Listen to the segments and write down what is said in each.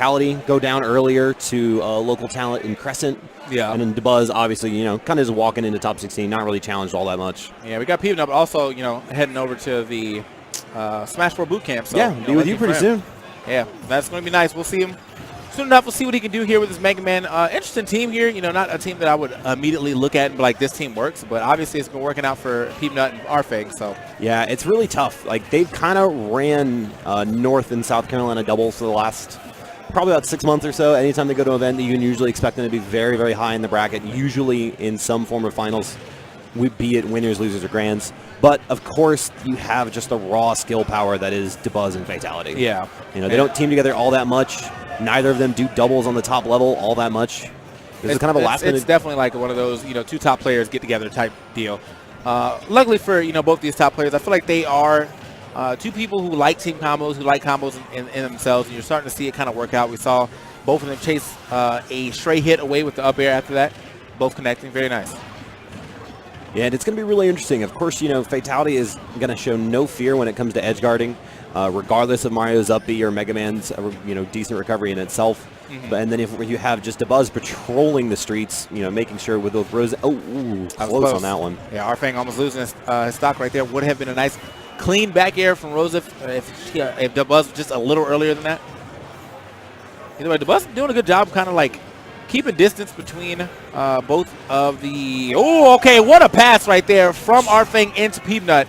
Fatality go down earlier to local talent in Crescent. Yeah. And then Dabuz, obviously, kind of just walking into top 16, not really challenged all that much. Yeah, we got Peabnut also, heading over to the Smash 4 boot camp. So, yeah, be with you pretty soon. Yeah, that's going to be nice. We'll see him soon enough. We'll see what he can do here with his Mega Man. Interesting team here. Not a team that I would immediately look at and be like, this team works. But obviously, it's been working out for Peabnut+RFang. So yeah, it's really tough. Like, they've kind of ran North and South Carolina doubles for the last probably about 6 months or so. Anytime they go to an event, you can usually expect them to be very, very high in the bracket, usually in some form of finals, be it winners, losers, or grands. But, of course, you have just the raw skill power that is Dabuz and Fatality. Yeah. They don't team together all that much. Neither of them do doubles on the top level all that much. This is kind of a last minute. It's definitely like one of those, two top players get together type deal. Luckily for, both these top players, I feel like they are two people who like team combos, who like combos in themselves, and you're starting to see it kind of work out. We saw both of them chase a stray hit away with the up air after that, both connecting. Very nice. Yeah, and it's going to be really interesting. Of course, Fatality is going to show no fear when it comes to edge guarding, regardless of Mario's up B or Mega Man's, decent recovery in itself. Mm-hmm. And then if you have just Dabuz patrolling the streets, making sure with those Rose. Close on that one. Yeah, RFang almost losing his stock right there. Would have been a nice clean back air from Rosa if Dabuz was just a little earlier than that. Either way, Dabuz doing a good job kind of like keeping distance between both of the... Oh, okay, what a pass right there from RFang into Peabnut.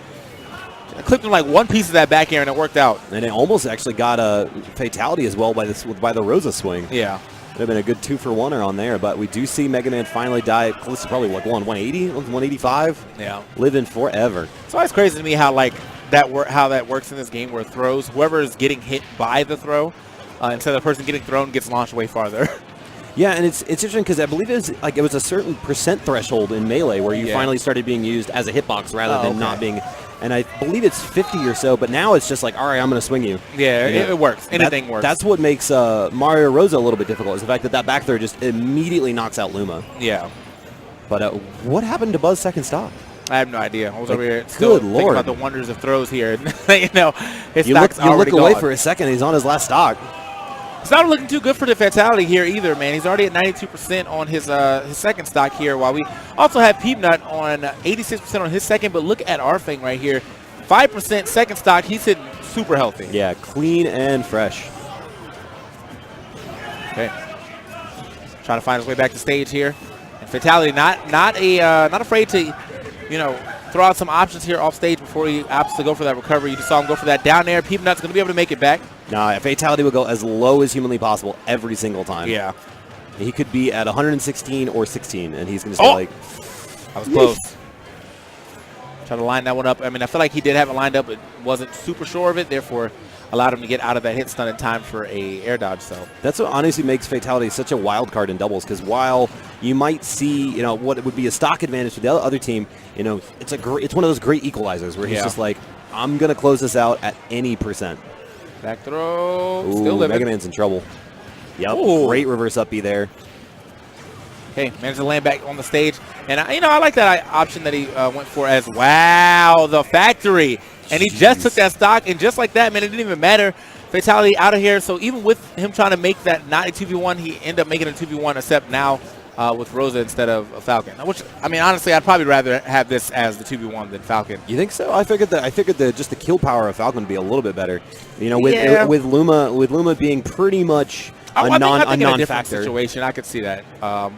I clipped him like one piece of that back air, and it worked out. And it almost actually got a Fatality as well by the Rosa swing. Yeah. Would have been a good 2-for-1er on there, but we do see Mega Man finally die close to probably, 180, 185? Yeah. Living forever. It's always crazy to me how, how that works in this game where throws, whoever is getting hit by the throw, instead of the person getting thrown, gets launched way farther. Yeah, and it's interesting because I believe it was a certain percent threshold in Melee where you finally started being used as a hitbox rather than not being. And I believe it's 50 or so, but now it's just like, all right, I'm going to swing you. Yeah, it works. Anything works. That's what makes Mario Rosa a little bit difficult, is the fact that back throw just immediately knocks out Luma. Yeah. But what happened to Buzz's second stock? I have no idea. I was over here still thinking about the wonders of throws here. His stock's already look away gone. for a second, he's on his last stock. It's not looking too good for the Fatality here either, man. He's already at 92% on his second stock here, while we also have Peabnut on 86% on his second. But look at RFang right here. 5% second stock. He's hitting super healthy. Yeah, clean and fresh. Okay. Trying to find his way back to stage here. And Fatality not afraid to, throw out some options here off stage before he opts to go for that recovery. You just saw him go for that down air. Peabnut's going to be able to make it back. Nah, Fatality will go as low as humanly possible every single time. Yeah. He could be at 116 or 16, and he's going to say, I was close. Try to line that one up. I mean, I feel like he did have it lined up, but wasn't super sure of it, therefore allowed him to get out of that hit stun in time for a air dodge. So that's what honestly makes Fatality such a wild card in doubles, because while you might see, what would be a stock advantage for the other team, it's one of those great equalizers where he's just like, I'm going to close this out at any percent. Back throw. Ooh, Still living. Mega Man's in trouble. Yep, great reverse up B there. Okay, managed to land back on the stage. And, I like that option that he went for as, wow, the factory. And he just took that stock, and just like that, man, it didn't even matter. Fatality out of here. So even with him trying to make that not a 2v1, he ended up making a 2v1, except now with Rosa instead of Falcon. Which, I mean, honestly, I'd probably rather have this as the 2v1 than Falcon. You think so? I figured just the kill power of Falcon would be a little bit better. With Luma being pretty much a non-factor situation. I could see that. I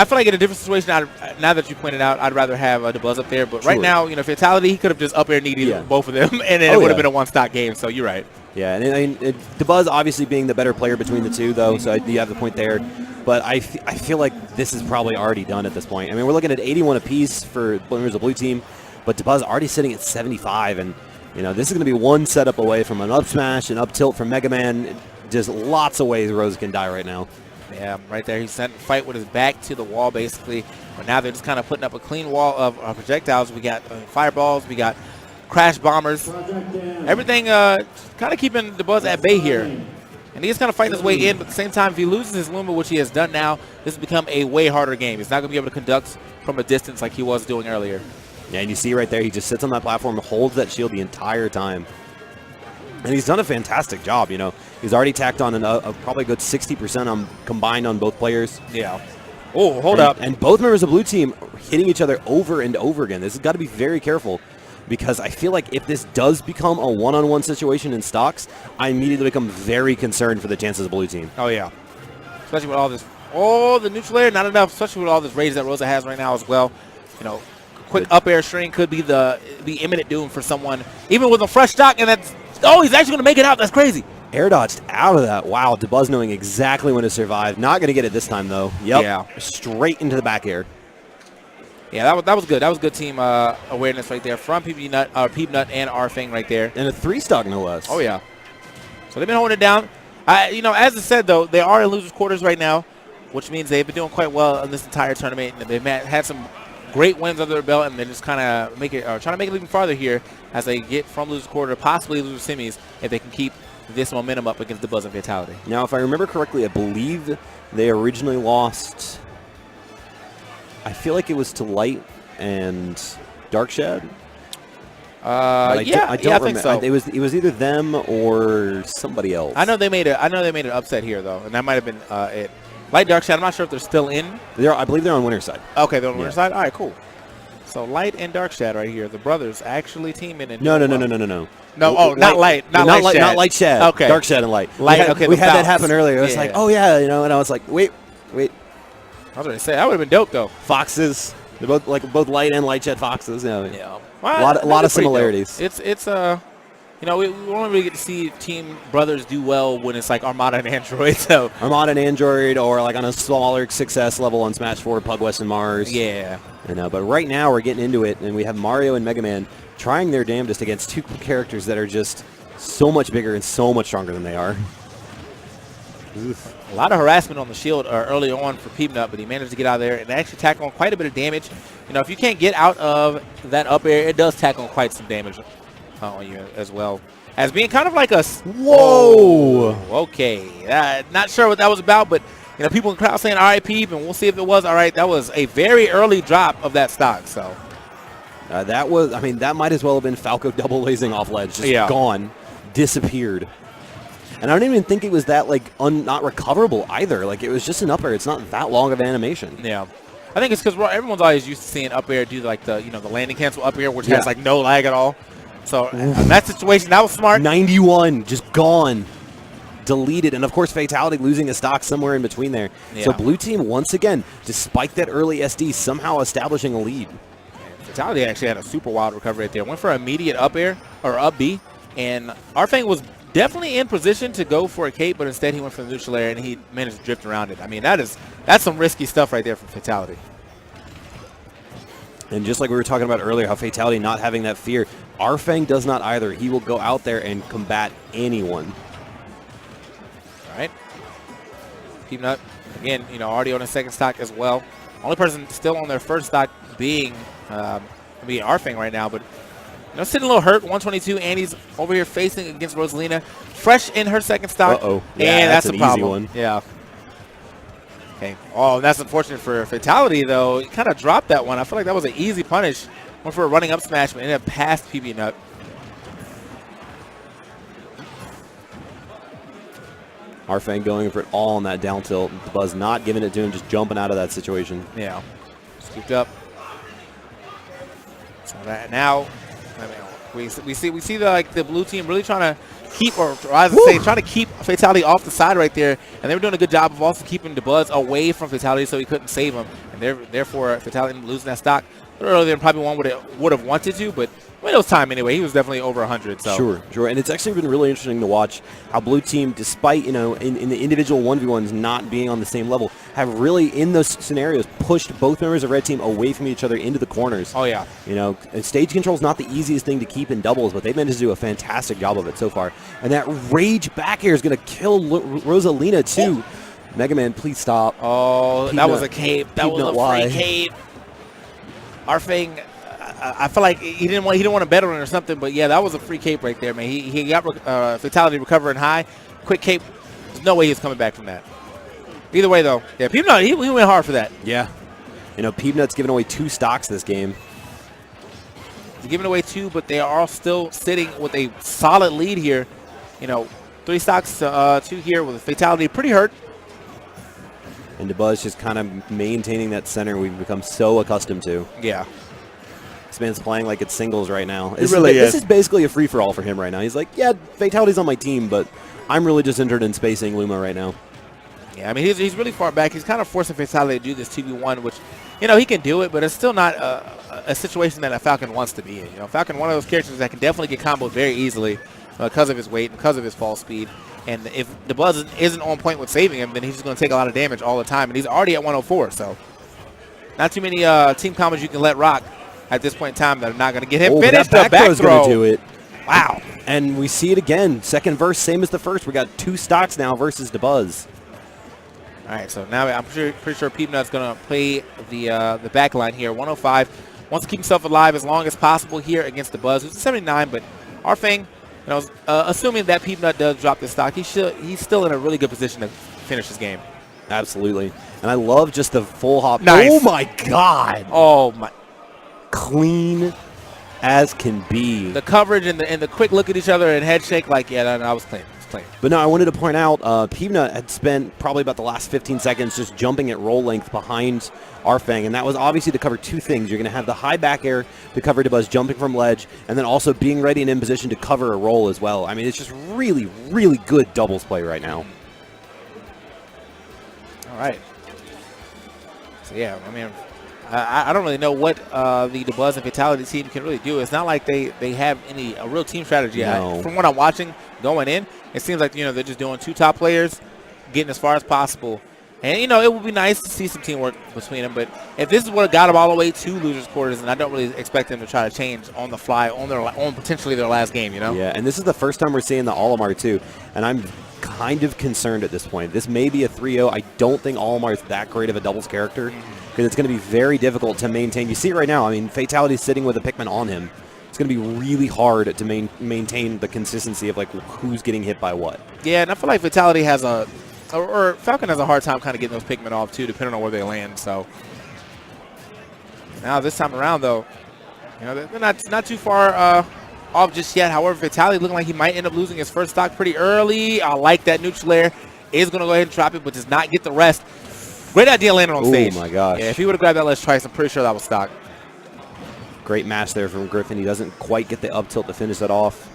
feel like in a different situation, now that you pointed out, I'd rather have Dabuz up there. But right now, Fatality, he could have just up air needed both of them, and then it would have been a one-stock game. So you're right. Yeah, and Dabuz obviously being the better player between the two, though, so you have the point there. But I feel like this is probably already done at this point. I mean, we're looking at 81 apiece for members of the blue team, but Dabuz already sitting at 75, and this is going to be one setup away from an up smash, an up tilt from Mega Man. Just lots of ways Rose can die right now. Yeah, right there. He's sent to fight with his back to the wall, basically. But now they're just kind of putting up a clean wall of projectiles. We got fireballs. We got crash bombers. Everything kind of keeping Dabuz at bay here. And he's kind of fighting his way in, but at the same time, if he loses his Luma, which he has done now, this has become a way harder game. He's not going to be able to conduct from a distance like he was doing earlier. Yeah, and you see right there, he just sits on that platform and holds that shield the entire time. And he's done a fantastic job, He's already tacked on probably a good 60% combined on both players. Yeah. Oh, hold up. And both members of blue team hitting each other over and over again. This has got to be very careful, because I feel like if this does become a one-on-one situation in stocks, I immediately become very concerned for the chances of blue team. Oh, yeah. Especially with all this. Oh, the neutral air, not enough, especially with all this rage that Rosa has right now as well. You know, quick up air string could be the imminent doom for someone, even with a fresh stock. And that's, oh, he's actually going to make it out. That's crazy. Air dodged out of that. Wow, Dabuz knowing exactly when to survive. Not going to get it this time, though. Yep. Yeah. Straight into the back air. Yeah, that was good. That was good team awareness right there from Peabnut+RFang right there. And a 3-stock, no less. Oh, yeah. So they've been holding it down. You know, as I said, though, they are in losers' quarters right now, which means they've been doing quite well in this entire tournament. And they've had some great wins under their belt, and they're just kind of trying to make it even farther here as they get from losers' quarter, possibly losers' semis, if they can keep this momentum up against Dabuz and Fatality. Now, if I remember correctly, I believe they originally lost, I feel like it was to Light and Dark Shad. I think so. It was either them or somebody else. I know they made an upset here though, and that might have been it. Light, Dark Shad, I'm not sure if they're still in. I believe they're on winner's side. Okay, they're on winner's side. All right, cool. So Light and Dark Shad right here, the brothers actually teaming in. No. No, oh, not Light. Not Light Shad. Okay. Dark Shad and Light. Light, we had that happen earlier. It was like, oh yeah, you know, and I was like, wait. I was going to say, that would have been dope though. Foxes. They're both Light and Light Shad Foxes. You know, yeah. A lot of similarities. Dope. It's you know, we only really get to see team brothers do well when it's like Armada and Android. So Armada and Android, or like on a smaller success level on Smash 4, Pug West and Mars. Yeah. You know, but right now we're getting into it, and we have Mario and Mega Man trying their damnedest against two characters that are just so much bigger and so much stronger than they are. Oof. A lot of harassment on the shield early on for Peabnut, but he managed to get out of there and actually tack on quite a bit of damage. You know, if you can't get out of that up air, it does tack on quite some damage on you as well. As being kind of like a... Whoa! Okay. Not sure what that was about, but, you know, people in the crowd saying, all right, Peab, and we'll see if it was. All right, that was a very early drop of that stock, so... that might as well have been Falco double lazing off ledge. Just gone. Disappeared. And I don't even think it was that, like, not recoverable either. Like, it was just an up air. It's not that long of an animation. Yeah. I think it's because everyone's always used to seeing up air do, like, the landing cancel up air, which has, like, no lag at all. So, in that situation, that was smart. 91, just gone. Deleted. And, of course, Fatality losing a stock somewhere in between there. Yeah. So, blue team, once again, despite that early SD, somehow establishing a lead. Fatality actually had a super wild recovery right there. Went for immediate up air, or up B, and R-Fang was definitely in position to go for a cape, but instead he went for the neutral air, and he managed to drift around it. I mean, that's some risky stuff right there from Fatality. And just like we were talking about earlier, how Fatality not having that fear, R-Fang does not either. He will go out there and combat anyone. All right. Peabnut, again, you know, already on his second stock as well. Only person still on their first stock being R-Fang right now, but you know, sitting a little hurt, 122, and he's over here facing against Rosalina, fresh in her second stock. Uh-oh. Yeah, and that's a problem. Easy one. Yeah. Okay. Oh, and that's unfortunate for Fatality, though. He kind of dropped that one. I feel like that was an easy punish. Went for a running up smash, but ended up past Peabnut. R-Fang going for it all on that down tilt. Dabuz not giving it to him, just jumping out of that situation. Yeah. Scooped up. So that now, I mean, we see the blue team really trying to keep, or as I say, trying to keep Fatality off the side right there, and they were doing a good job of also keeping Dabuz away from Fatality so he couldn't save him, and therefore Fatality losing that stock a little earlier than probably one would have wanted to, but I mean, it was time anyway. He was definitely over 100. So. Sure. And it's actually been really interesting to watch how blue team, despite, you know, in the individual 1v1s not being on the same level, have really, in those scenarios, pushed both members of red team away from each other into the corners. Oh, yeah. You know, stage control is not the easiest thing to keep in doubles, but they've managed to do a fantastic job of it so far. And that rage back air is going to kill Rosalina, too. Oh. Mega Man, please stop. Oh, that was a cape. That was a free cape. R-Fang, I feel like he didn't want to bet on it or something, but yeah, that was a free cape right there, man. He got Fatality recovering high, quick cape. There's no way he's coming back from that. Either way, though, yeah, Peabnut, he went hard for that. Yeah, you know, Peabnut's giving away 2 stocks this game. He's giving away 2, but they are all still sitting with a solid lead here. You know, 3 stocks to 2 here with a Fatality. Pretty hurt. And Dabuz just kind of maintaining that center we've become so accustomed to. Yeah. This man's playing like it's singles right now. It really is. This is basically a free-for-all for him right now. He's like, yeah, Fatality's on my team, but I'm really just interested in spacing Luma right now. Yeah, I mean, he's really far back. He's kind of forcing Fatality to do this 2v1, which, you know, he can do it, but it's still not a situation that a Falcon wants to be in. You know, Falcon, one of those characters that can definitely get comboed very easily because of his weight, because of his fall speed. And if Dabuz isn't on point with saving him, then he's just going to take a lot of damage all the time. And he's already at 104, so not too many team combos you can let rock at this point in time that are not going to get him. Finish the back throw. Gonna do it. Wow. And we see it again. Second verse, same as the first. We got 2 stocks now versus Dabuz. All right, so now I'm pretty sure Peabnut's going to play the back line here. 105. Wants to keep himself alive as long as possible here against Dabuz. It's 79, but R-Fang, you know, assuming that Peabnut does drop this stock, he's still in a really good position to finish this game. Absolutely. And I love just the full hop. Nice. Oh, my God. Oh, my. Clean as can be. The coverage and the quick look at each other and head shake, like, yeah, no, I was clean. But no, I wanted to point out, Peabnut had spent probably about the last 15 seconds just jumping at roll length behind R-Fang, and that was obviously to cover 2 things. You're going to have the high back air to cover Dabuz jumping from ledge, and then also being ready and in position to cover a roll as well. I mean, it's just really, really good doubles play right now. All right. So, yeah, I mean, I don't really know what the Dabuz and Fatality team can really do. It's not like they have a real team strategy. No. From what I'm watching going in, it seems like, you know, they're just doing 2 top players, getting as far as possible. And, you know, it would be nice to see some teamwork between them. But if this is what got them all the way to losers' quarters, and I don't really expect them to try to change on the fly on potentially their last game, you know? Yeah, and this is the first time we're seeing the Olimar too. And I'm kind of concerned at this point. This may be a 3-0. I don't think Olimar is that great of a doubles character because it's going to be very difficult to maintain. You see it right now. I mean, Fatality's sitting with a Pikmin on him. It's going to be really hard to maintain the consistency of, like, who's getting hit by what. Yeah, and I feel like Fatality has or Falcon has a hard time kind of getting those Pikmin off, too, depending on where they land. So now this time around, though, you know, they're not too far off just yet. However, Fatality looking like he might end up losing his first stock pretty early. I like that neutral air. Is going to go ahead and drop it, but does not get the rest. Great idea landing on stage. Oh, my gosh. Yeah, if he would have grabbed that ledge twice, I'm pretty sure that was stock. Great match there from Griffin. He doesn't quite get the up tilt to finish it off.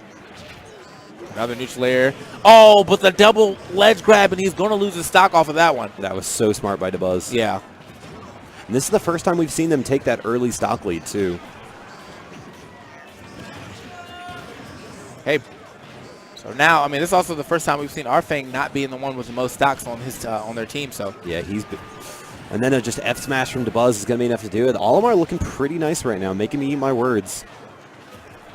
Another neutral air. Oh, but the double ledge grab, and he's going to lose his stock off of that one. That was so smart by Dabuz. Yeah. And this is the first time we've seen them take that early stock lead, too. Hey. So now, I mean, this is also the first time we've seen R-Fang not being the one with the most stocks on his on their team. So yeah, and then just F smash from Dabuz is going to be enough to do it. Olimar looking pretty nice right now, making me eat my words.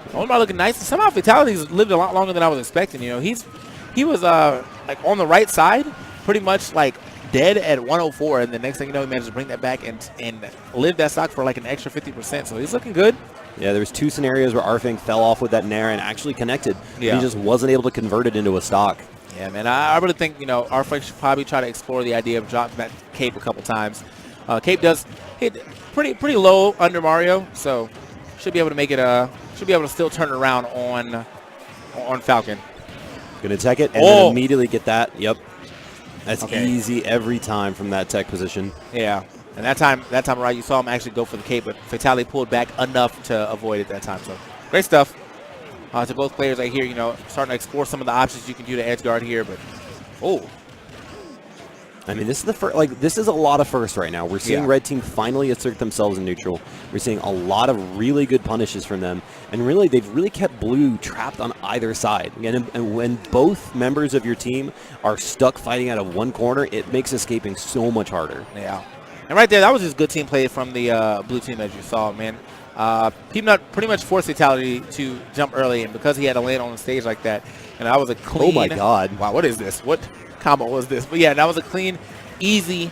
Olimar looking nice. Somehow Fatality's lived a lot longer than I was expecting. You know, he was like on the right side, pretty much like dead at 104, and the next thing you know, he managed to bring that back and live that stock for like an extra 50%. So he's looking good. Yeah, there was 2 scenarios where R-Fang fell off with that Nair and actually connected. Yeah. He just wasn't able to convert it into a stock. Yeah, man, I really think, you know, R-Fang should probably try to explore the idea of dropping that cape a couple times. Cape does hit pretty low under Mario, so should be able to make it. Should be able to still turn it around on Falcon. Gonna tech it and then immediately get that. Yep, that's easy every time from that tech position. Yeah, and that time around, you saw him actually go for the cape, but Fatality pulled back enough to avoid it that time. So great stuff to both players right here. You know, starting to explore some of the options you can do to edge guard here, but I mean, this is the first. Like, this is a lot of firsts right now. We're seeing Red Team finally assert themselves in neutral. We're seeing a lot of really good punishes from them, and really, they've really kept Blue trapped on either side. And when both members of your team are stuck fighting out of one corner, it makes escaping so much harder. Yeah, and right there, that was just good team play from the Blue team, as you saw, man. Peabnut pretty much forced Fatality to jump early, and because he had to land on the stage like that, and that was a clean. Oh my God! Wow, what is this? What combo was this? But yeah, that was a clean, easy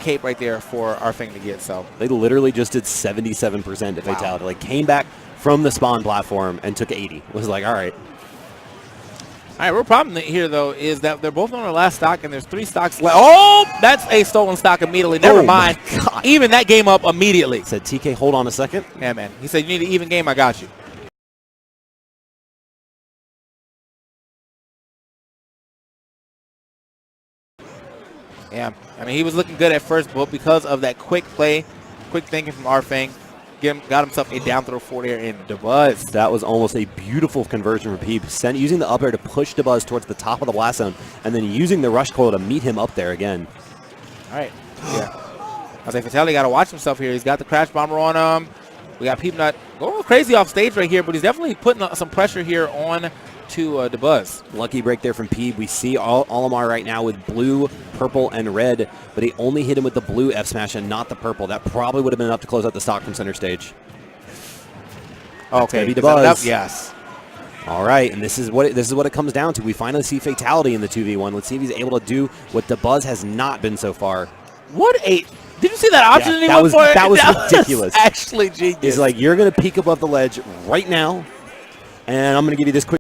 cape right there for R-Fang to get. So they literally just did 77% to Fatality. Like, came back from the spawn platform and took 80. Was like, all right. All right, real problem here, though, is that they're both on their last stock, and there's 3 stocks left. Oh, that's a stolen stock immediately. Never mind. Even that game up immediately. Said, TK, hold on a second. Yeah, man. He said, you need an even game, I got you. Yeah, I mean, he was looking good at first, but because of that quick play, quick thinking from R-Fang, got himself a down throw forward air in Dabuz. That was almost a beautiful conversion from Peeb. Using the up air to push Dabuz towards the top of the blast zone, and then using the rush coil to meet him up there again. All right. Yeah. I say Fatality got to watch himself here. He's got the crash bomber on him. We got Peabnut going crazy off stage right here, but he's definitely putting some pressure here on to Dabuz. Lucky break there from Peeb. We see Olimar right now with blue, purple, and red, but he only hit him with the blue F smash and not the purple. That probably would have been enough to close out the stock from center stage. Okay, Dabuz. Yes. All right, and this is what it comes down to. We finally see Fatality in the 2v1. Let's see if he's able to do what Dabuz has not been so far. What a... Did you see that option Yeah, that was ridiculous. Actually genius. He's like, you're going to peek above the ledge right now, and I'm going to give you this quick